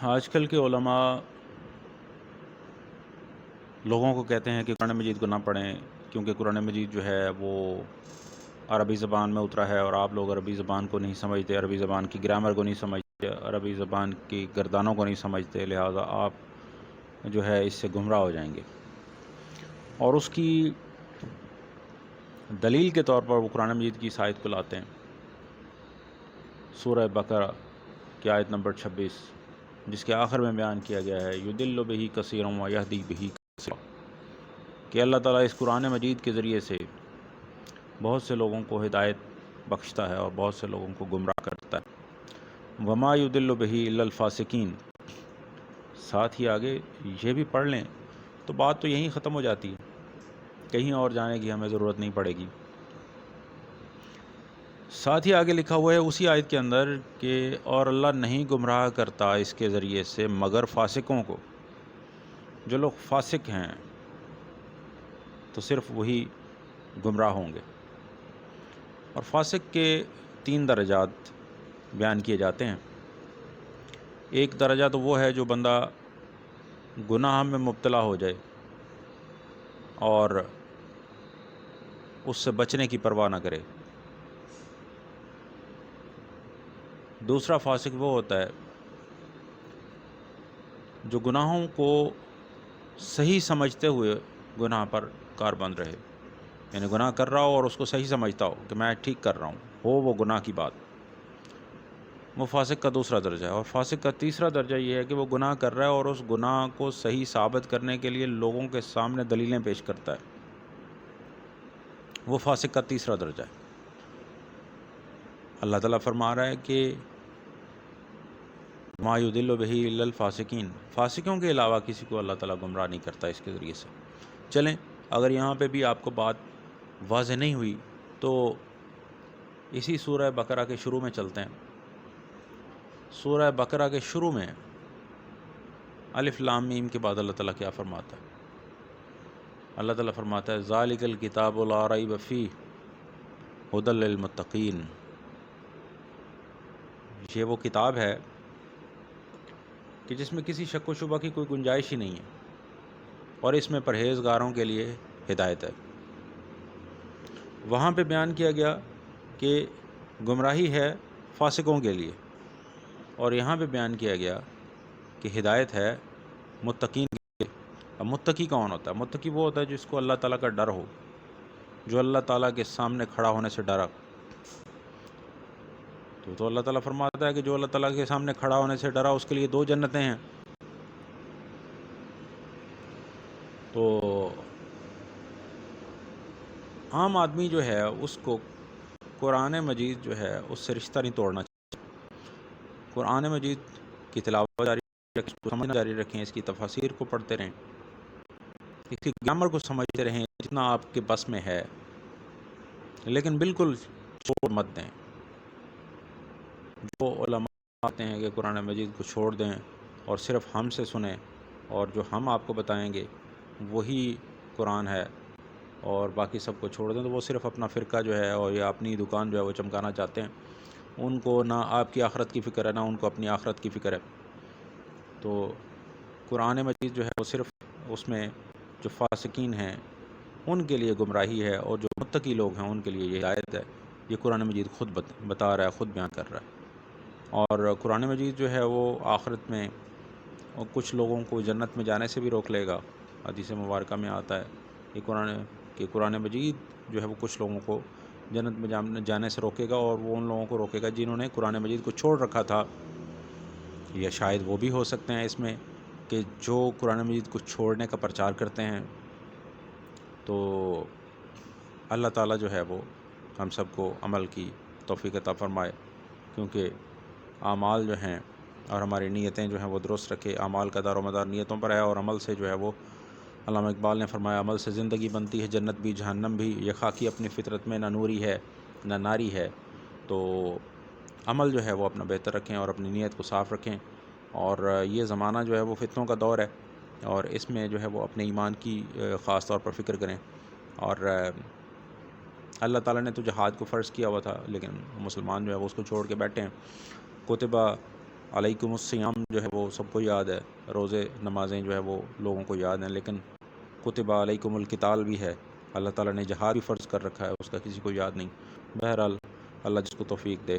آج کل کے علماء لوگوں کو کہتے ہیں کہ قرآن مجید کو نہ پڑھیں کیونکہ قرآن مجید جو ہے وہ عربی زبان میں اترا ہے اور آپ لوگ عربی زبان کو نہیں سمجھتے، عربی زبان کی گرامر کو نہیں سمجھتے، عربی زبان کی گردانوں کو نہیں سمجھتے، لہٰذا آپ جو ہے اس سے گمراہ ہو جائیں گے۔ اور اس کی دلیل کے طور پر وہ قرآن مجید کی اس آیت کو لاتے ہیں، سورہ بقرہ کی آیت نمبر 26، جس کے آخر میں بیان کیا گیا ہے یُضِلُّ بِہِ کثیرا وَیَہْدِی بِہِ کثیرا، کہ اللہ تعالیٰ اس قرآن مجید کے ذریعے سے بہت سے لوگوں کو ہدایت بخشتا ہے اور بہت سے لوگوں کو گمراہ کرتا ہے۔ وَمَا يُضِلُّ بِهِ إِلَّا الْفَاسِقِينَ، ساتھ ہی آگے یہ بھی پڑھ لیں تو بات تو یہیں ختم ہو جاتی ہے، کہیں اور جانے کی ہمیں ضرورت نہیں پڑے گی۔ ساتھ ہی آگے لکھا ہوا ہے اسی آیت کے اندر کہ اور اللہ نہیں گمراہ کرتا اس کے ذریعے سے مگر فاسقوں کو، جو لوگ فاسق ہیں تو صرف وہی گمراہ ہوں گے۔ اور فاسق کے 3 درجات بیان کیے جاتے ہیں۔ ایک درجہ تو وہ ہے جو بندہ گناہ میں مبتلا ہو جائے اور اس سے بچنے کی پرواہ نہ کرے۔ دوسرا فاسق وہ ہوتا ہے جو گناہوں کو صحیح سمجھتے ہوئے گناہ پر کاربند رہے، یعنی گناہ کر رہا ہو اور اس کو صحیح سمجھتا ہو کہ میں ٹھیک کر رہا ہوں، ہو وہ گناہ کی بات، وہ فاسق کا دوسرا درجہ ہے۔ اور فاسق کا تیسرا درجہ یہ ہے کہ وہ گناہ کر رہا ہے اور اس گناہ کو صحیح ثابت کرنے کے لیے لوگوں کے سامنے دلیلیں پیش کرتا ہے، وہ فاسق کا تیسرا درجہ ہے۔ اللہ تعالیٰ فرما رہا ہے کہ ما یضل بہ الا الفاسقین، فاسقوں کے علاوہ کسی کو اللہ تعالیٰ گمراہ نہیں کرتا اس کے ذریعے سے۔ چلیں، اگر یہاں پہ بھی آپ کو بات واضح نہیں ہوئی تو اسی سورہ بقرہ کے شروع میں چلتے ہیں۔ سورہ بقرہ کے شروع میں الف لام میم کے بعد اللہ تعالیٰ کیا فرماتا ہے؟ اللہ تعالیٰ فرماتا ہے ذالک الکتاب لا ریب فیہ ھدی للمتقین، یہ وہ کتاب ہے کہ جس میں کسی شک و شبہ کی کوئی گنجائش ہی نہیں ہے اور اس میں پرہیزگاروں کے لیے ہدایت ہے۔ وہاں پہ بیان کیا گیا کہ گمراہی ہے فاسقوں کے لیے، اور یہاں پہ بیان کیا گیا کہ ہدایت ہے متقین کے لیے۔ اب متقی کون ہوتا ہے؟ متقی وہ ہوتا ہے جس کو اللہ تعالیٰ کا ڈر ہو، جو اللہ تعالیٰ کے سامنے کھڑا ہونے سے ڈرا۔ تو اللہ تعالیٰ فرماتا ہے کہ جو اللہ تعالیٰ کے سامنے کھڑا ہونے سے ڈرا اس کے لیے 2 جنتیں ہیں۔ تو عام آدمی جو ہے اس کو قرآن مجید جو ہے اس سے رشتہ نہیں توڑنا چاہیے۔ قرآن مجید کی تلاوت جاری رکھیں، اس کو سمجھنا جاری رکھیں، اس کی تفاسیر کو پڑھتے رہیں، اس کی گرامر کو سمجھتے رہیں جتنا آپ کے بس میں ہے، لیکن بالکل چھوڑ مت دیں۔ جو علماء آتے ہیں کہ قرآن مجید کو چھوڑ دیں اور صرف ہم سے سنیں اور جو ہم آپ کو بتائیں گے وہی قرآن ہے اور باقی سب کو چھوڑ دیں، تو وہ صرف اپنا فرقہ جو ہے اور یا اپنی دکان جو ہے وہ چمکانا چاہتے ہیں۔ ان کو نہ آپ کی آخرت کی فکر ہے، نہ ان کو اپنی آخرت کی فکر ہے۔ تو قرآن مجید جو ہے وہ صرف اس میں جو فاسقین ہیں ان کے لیے گمراہی ہے، اور جو متقی لوگ ہیں ان کے لیے یہ ہدایت ہے۔ یہ قرآن مجید خود بتا رہا ہے، خود بیان کر رہا ہے۔ اور قرآن مجید جو ہے وہ آخرت میں کچھ لوگوں کو جنت میں جانے سے بھی روک لے گا۔ حدیث مبارکہ میں آتا ہے کہ قرآن مجید جو ہے وہ کچھ لوگوں کو جنت میں جانے سے روکے گا، اور وہ ان لوگوں کو روکے گا جنہوں نے قرآن مجید کو چھوڑ رکھا تھا۔ یا شاید وہ بھی ہو سکتے ہیں اس میں کہ جو قرآن مجید کو چھوڑنے کا پرچار کرتے ہیں۔ تو اللہ تعالیٰ جو ہے وہ ہم سب کو عمل کی توفیق عطا فرمائے، کیونکہ اعمال جو ہیں اور ہماری نیتیں جو ہیں وہ درست رکھے۔ اعمال کا دار و مدار نیتوں پر ہے، اور عمل سے جو ہے وہ علامہ اقبال نے فرمایا عمل سے زندگی بنتی ہے، جنت بھی جہنم بھی، یہ خاکی اپنی فطرت میں نہ نوری ہے نہ ناری ہے۔ تو عمل جو ہے وہ اپنا بہتر رکھیں اور اپنی نیت کو صاف رکھیں۔ اور یہ زمانہ جو ہے وہ فتنوں کا دور ہے، اور اس میں جو ہے وہ اپنے ایمان کی خاص طور پر فکر کریں۔ اور اللہ تعالیٰ نے تو جہاد کو فرض کیا ہوا تھا، لیکن مسلمان جو ہے وہ اس کو چھوڑ کے بیٹھے ہیں۔ کتبہ علیکم الصیام جو ہے وہ سب کو یاد ہے، روزے نمازیں جو ہے وہ لوگوں کو یاد ہیں، لیکن کتب علیکم القتال بھی ہے، اللہ تعالیٰ نے جہاد بھی فرض کر رکھا ہے، اس کا کسی کو یاد نہیں۔ بہرحال اللہ جس کو توفیق دے۔